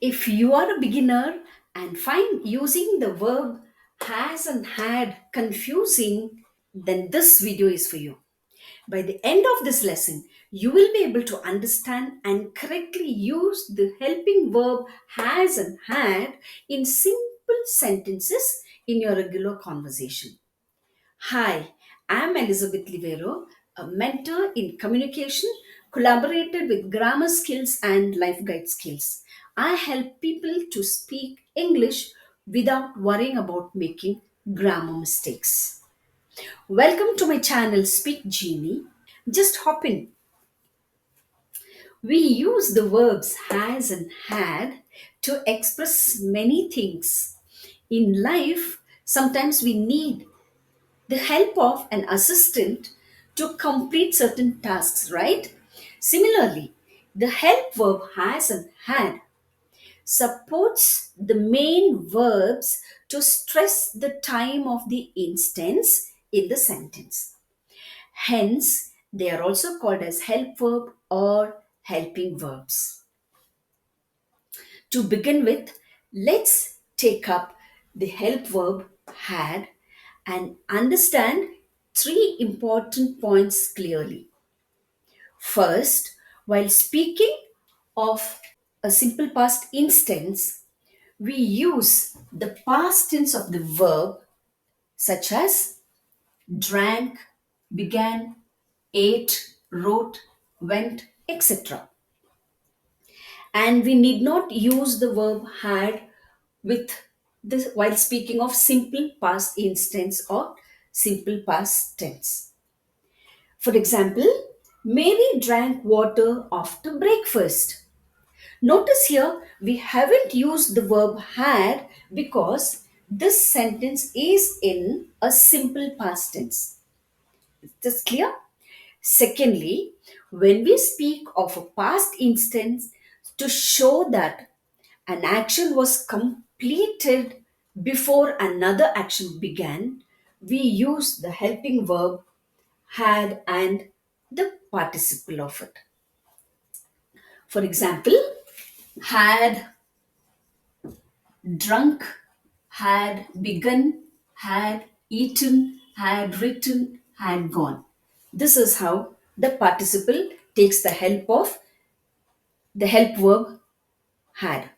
If you are a beginner and find using the verb has and had confusing, then this video is for you. By the end of this lesson, you will be able to understand and correctly use the helping verb has and had in simple sentences in your regular conversation. Hi, I'm Elizabeth Livero, a mentor in communication, collaborated with grammar skills and life guide skills. I help people to speak English without worrying about making grammar mistakes. Welcome to my channel, Speak Genie. Just hop in. We use the verbs has and had to express many things. In life, sometimes we need the help of an assistant to complete certain tasks, right? Similarly, the help verb has and had supports the main verbs to stress the time of the instance in the sentence. Hence, they are also called as help verb or helping verbs. To begin with, let's take up the help verb had and understand three important points clearly. First, while speaking of a simple past instance, we use the past tense of the verb such as drank, began, ate, wrote, went, etc. And we need not use the verb had with this while speaking of simple past instance or simple past tense. For example, Mary drank water after breakfast. Notice here we haven't used the verb had because this sentence is in a simple past tense. Is this clear? Secondly, when we speak of a past instance to show that an action was completed before another action began, we use the helping verb had and the participle of it. For example, had drunk, had begun, had eaten, had written, had gone. This is how the participle takes the help of the help verb had.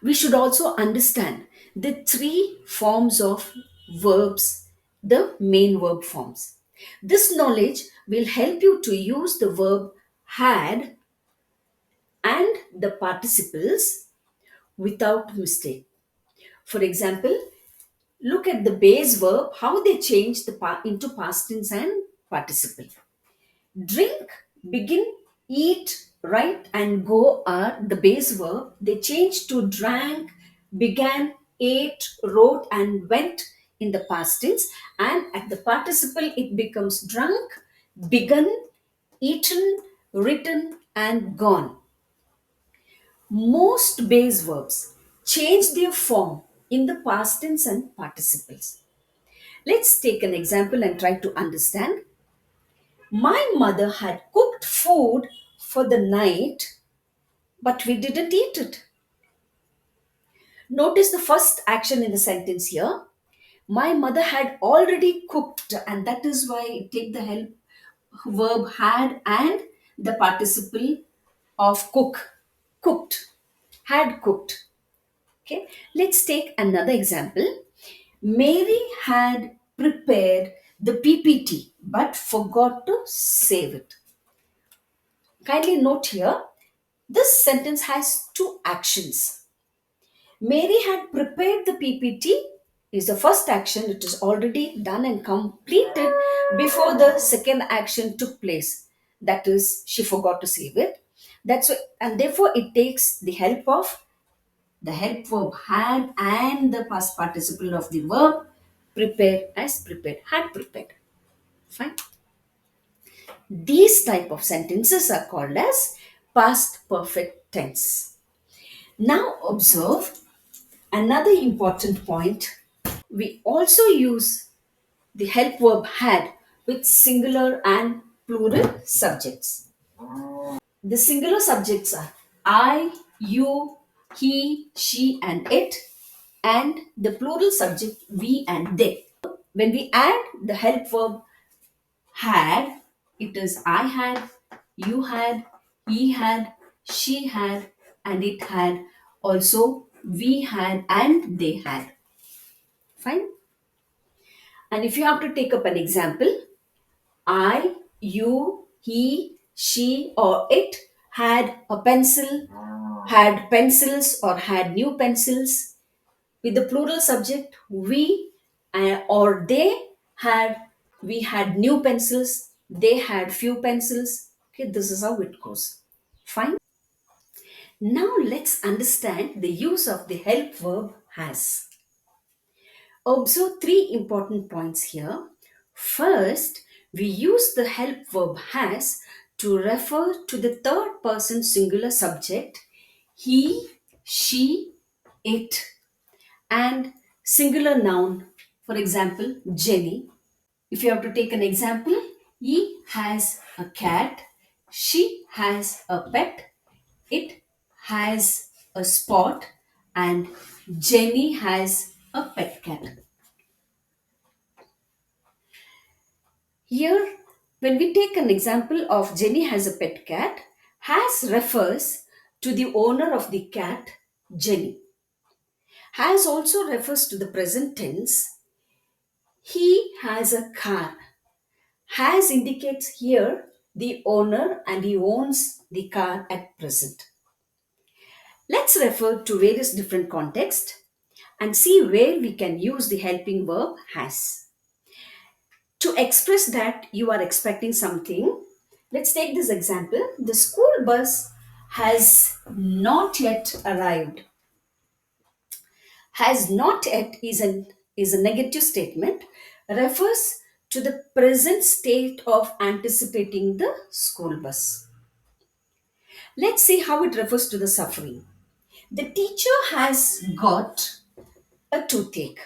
We should also understand the three forms of verbs, the main verb forms. This knowledge will help you to use the verb had and the participles without mistake. For example, look at the base verb, how they change into past tense and participle. Drink, begin, eat, write, and go are the base verb. They change to drank, began, ate, wrote, and went in the past tense. And at the participle, it becomes drunk, begun, eaten, written, and gone. Most base verbs change their form in the past tense and participles. Let's take an example and try to understand. My mother had cooked food for the night, but we didn't eat it. Notice the first action in the sentence here. My mother had already cooked, and that is why I take the help verb had and the participle of cook. Cooked. Had cooked. Okay. Let's take another example. Mary had prepared the PPT but forgot to save it. Kindly note here, this sentence has two actions. Mary had prepared the PPT is the first action. It is already done and completed before the second action took place. That is, she forgot to save it. That's why, and therefore it takes the help of the help verb had and the past participle of the verb prepared as prepared, had prepared. Fine. These type of sentences are called as past perfect tense. Now observe another important point. We also use the help verb had with singular and plural subjects. The singular subjects are I, you, he, she, and it, and the plural subject we and they. When we add the help verb had, it is I had, you had, he had, she had, and it had. Also, we had and they had. Fine. And if you have to take up an example, I, you, he, she, or it had a pencil, had pencils, or had new pencils. With the plural subject, we or they had, we had new pencils, they had few pencils. Okay, this is how it goes. Fine. Now let's understand the use of the help verb has. Observe three important points here. First, we use the help verb has to refer to the third person singular subject he, she, it, and singular noun. For example, Jenny. If you have to take an example, he has a cat, she has a pet, it has a spot, and Jenny has a pet cat. Here, when we take an example of Jenny has a pet cat, has refers to the owner of the cat, Jenny. Has also refers to the present tense. He has a car. Has indicates here the owner and he owns the car at present. Let's refer to various different contexts and see where we can use the helping verb has. To express that you are expecting something, let's take this example. The school bus has not yet arrived. Has not yet is a negative statement, refers to the present state of anticipating the school bus. Let's see how it refers to the suffering. The teacher has got a toothache.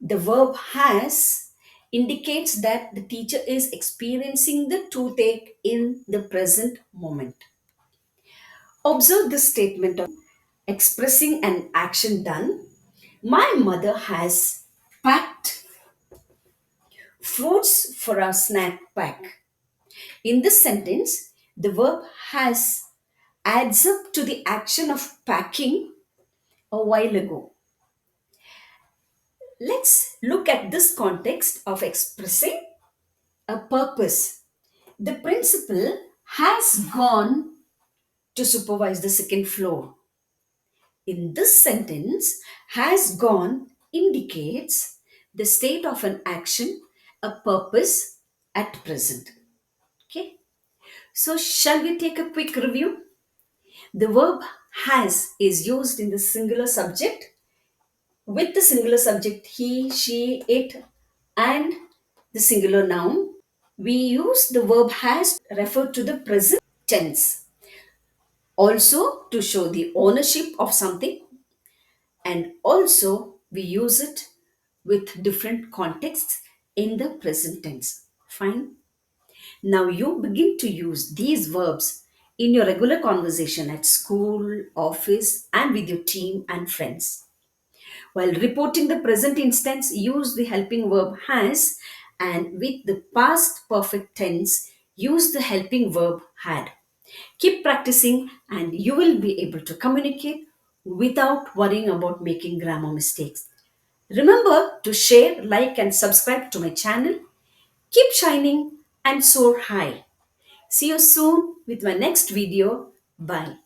The verb has indicates that the teacher is experiencing the toothache in the present moment. Observe this statement of expressing an action done. My mother has packed fruits for our snack pack. In this sentence, the verb has adds up to the action of packing a while ago. Let's look at this context of expressing a purpose. The principal has gone to supervise the second floor. In this sentence, has gone indicates the state of an action, a purpose at present. Okay. So, shall we take a quick review? The verb has is used in the singular subject with the singular subject he, she, it, and the singular noun. We use the verb has to refer to the present tense. Also to show the ownership of something, and also we use it with different contexts in the present tense. Fine. Now you begin to use these verbs in your regular conversation at school, office, and with your team and friends. While reporting the present instance, use the helping verb has, and with the past perfect tense, use the helping verb had. Keep practicing, and you will be able to communicate without worrying about making grammar mistakes. Remember to share, like, and subscribe to my channel. Keep shining and soar high. See you soon with my next video. Bye.